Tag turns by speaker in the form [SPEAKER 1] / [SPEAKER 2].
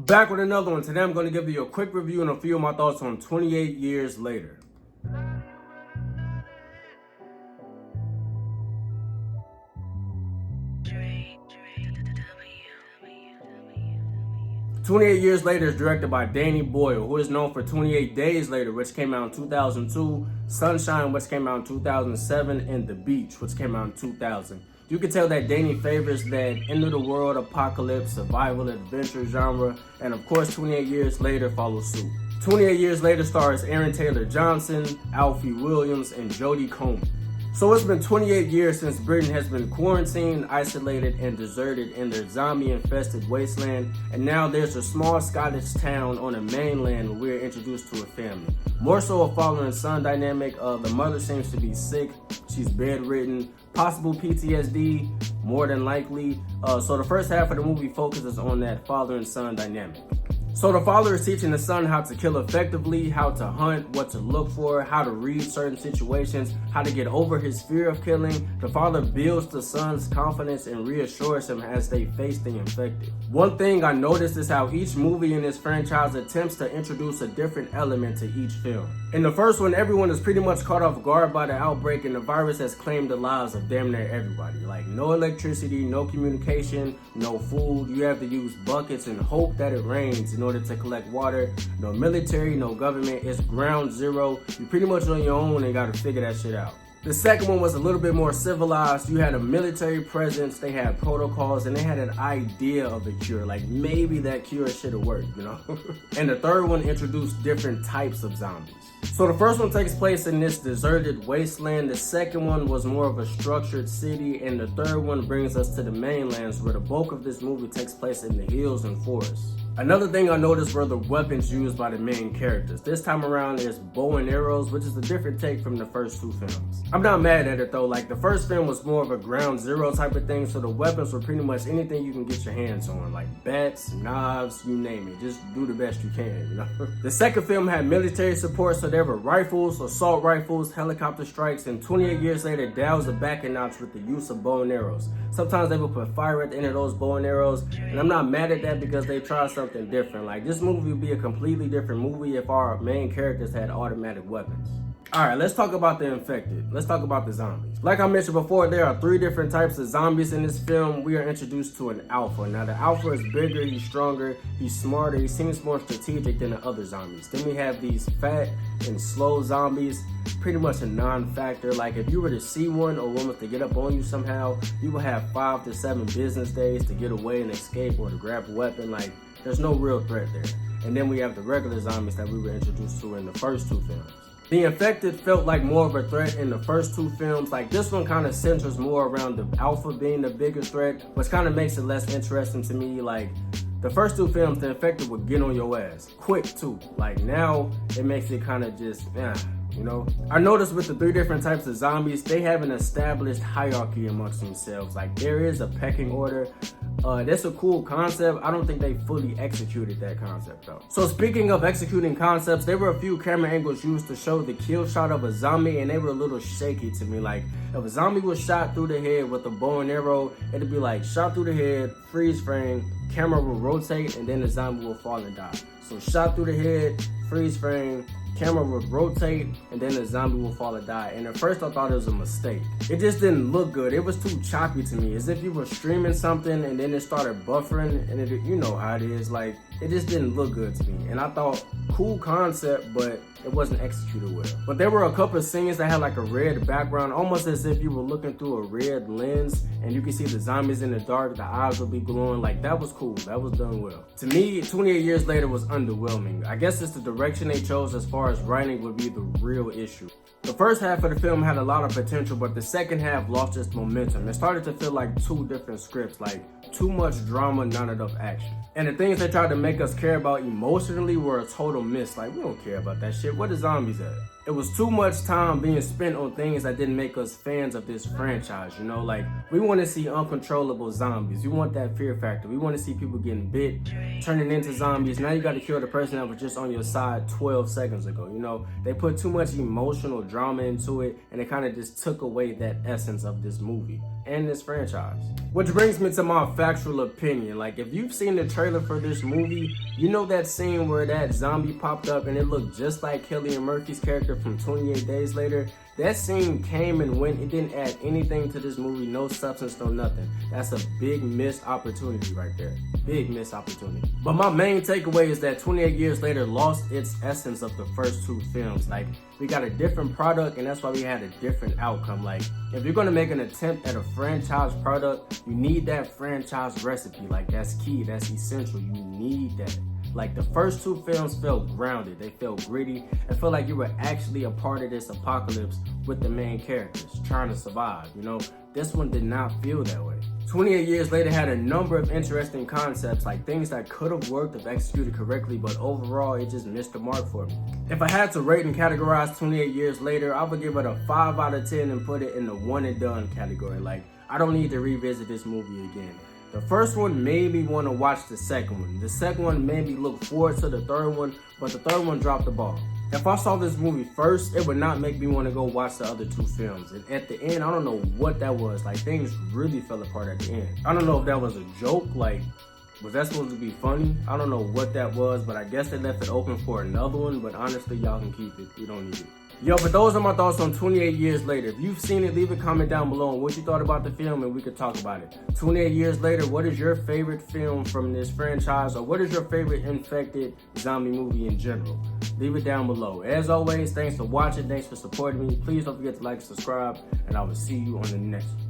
[SPEAKER 1] Back with another one. Today I'm going to give you a quick review and a few of my thoughts on 28 Years Later. 28 Years Later is directed by Danny Boyle, who is known for 28 Days Later, which came out in 2002, Sunshine, which came out in 2007, and The Beach, which came out in 2000. You can tell that Danny favors that end-of-the-world apocalypse, survival, adventure genre, and of course 28 Years Later follows suit. 28 Years Later stars Aaron Taylor Johnson, Alfie Williams, and Jodie Comer. So it's been 28 years since Britain has been quarantined, isolated, and deserted in their zombie-infested wasteland, and now there's a small Scottish town on the mainland where we're introduced to a family. More so a father and son dynamic. The mother seems to be sick, she's bedridden, possible PTSD, more than likely. So the first half of the movie focuses on that father and son dynamic. So the father is teaching the son how to kill effectively, how to hunt, what to look for, how to read certain situations, how to get over his fear of killing. The father builds the son's confidence and reassures him as they face the infected. One thing I noticed is how each movie in this franchise attempts to introduce a different element to each film. In the first one, everyone is pretty much caught off guard by the outbreak, and the virus has claimed the lives of damn near everybody. Like no electricity, no communication, no food. You have to use buckets and hope that it rains in order to collect water. No military, no government. It's ground zero. You're pretty much on your own and gotta figure that shit out. The second one was a little bit more civilized. You had a military presence, they had protocols, and they had an idea of a cure. Like maybe that cure should have worked, you know? And the third one introduced different types of zombies. So the first one takes place in this deserted wasteland. The second one was more of a structured city. And the third one brings us to the mainlands, where the bulk of this movie takes place in the hills and forests. Another thing I noticed were the weapons used by the main characters. This time around there's bow and arrows, which is a different take from the first two films. I'm not mad at it though. Like the first film was more of a ground zero type of thing, so the weapons were pretty much anything you can get your hands on, like bats, knives, you name it. Just do the best you can, you know? The second film had military support, so there were rifles, assault rifles, helicopter strikes, and 28 years later dials the back a notch with the use of bow and arrows. Sometimes they would put fire at the end of those bow and arrows, and I'm not mad at that because they tried something different. Like this movie would be a completely different movie if our main characters had automatic weapons. Alright, let's talk about the infected. Let's talk about the zombies. Like I mentioned before, there are 3 different types of zombies in this film. We are introduced to an alpha. Now the alpha is bigger, he's stronger, he's smarter, he seems more strategic than the other zombies. Then we have these fat and slow zombies, pretty much a non-factor. Like if you were to see one or one was to get up on you somehow, you will have 5 to 7 business days to get away and escape or to grab a weapon. Like there's no real threat there. And then we have the regular zombies that we were introduced to in the first 2 films. The infected felt like more of a threat in the first 2 films. Like this one kind of centers more around the alpha being the bigger threat, which kind of makes it less interesting to me. Like the first 2 films, the infected would get on your ass quick too. Like now it makes it kind of just, you know? I noticed with the 3 different types of zombies, they have an established hierarchy amongst themselves. Like there is a pecking order. That's a cool concept. I don't think they fully executed that concept though. So speaking of executing concepts, there were a few camera angles used to show the kill shot of a zombie, and they were a little shaky to me. Like if a zombie was shot through the head with a bow and arrow, it'd be like shot through the head, freeze frame, camera will rotate, and then the zombie will fall and die. So shot through the head, freeze frame, camera would rotate, and then the zombie will fall and die. And at first I thought it was a mistake. It just didn't look good. It was too choppy to me, as if you were streaming something and then it started buffering, and it, you know how it is. Like it just didn't look good to me. And I thought, cool concept, but it wasn't executed well. But there were a couple of scenes that had like a red background, almost as if you were looking through a red lens and you can see the zombies in the dark, the eyes would be glowing. Like that was cool, that was done well. To me, 28 Years Later was underwhelming. I guess it's the direction they chose as far as writing would be the real issue. The first half of the film had a lot of potential, but the second half lost its momentum. It started to feel like 2 different scripts, like too much drama, not enough action. And the things they tried to make us care about emotionally were a total miss. Like we don't care about that shit. Where the zombies at? It was too much time being spent on things that didn't make us fans of this franchise, you know? Like, we want to see uncontrollable zombies. We want that fear factor. We want to see people getting bit, turning into zombies. Now you got to kill the person that was just on your side 12 seconds ago, you know? They put too much emotional drama into it, and it kind of just took away that essence of this movie. and this franchise. Which brings me to my factual opinion. Like, if you've seen the trailer for this movie, you know that scene where that zombie popped up and it looked just like Cillian Murphy's character from 28 Days Later? That scene came and went. It didn't add anything to this movie. No substance, no nothing. That's a big missed opportunity right there. Big missed opportunity. But my main takeaway is that 28 Years Later lost its essence of the first two films. Like, we got a different product, and that's why we had a different outcome. Like, if you're gonna make an attempt at a franchise product, you need that franchise recipe. Like, that's key, that's essential. You need that. Like, the first two films felt grounded, they felt gritty. It felt like you were actually a part of this apocalypse with the main characters trying to survive, you know? This one did not feel that way. 28 Years Later had a number of interesting concepts, like things that could have worked if executed correctly, but overall it just missed the mark for me. If I had to rate and categorize 28 Years Later, I would give it a 5 out of 10 and put it in the one and done category. Like, I don't need to revisit this movie again. The first one made me want to watch the second one. The second one made me look forward to the third one, but the third one dropped the ball. If I saw this movie first, it would not make me want to go watch the other two films. And at the end, I don't know what that was. Like, things really fell apart at the end. I don't know if that was a joke. Like, was that supposed to be funny? I don't know what that was, but I guess they left it open for another one. But honestly, y'all can keep it. We don't need it. Yo, but those are my thoughts on 28 Years Later. If you've seen it, leave a comment down below on what you thought about the film and we could talk about it. 28 Years Later, what is your favorite film from this franchise, or what is your favorite infected zombie movie in general? Leave it down below. As always, thanks for watching, thanks for supporting me. Please don't forget to like and subscribe, and I will see you on the next one.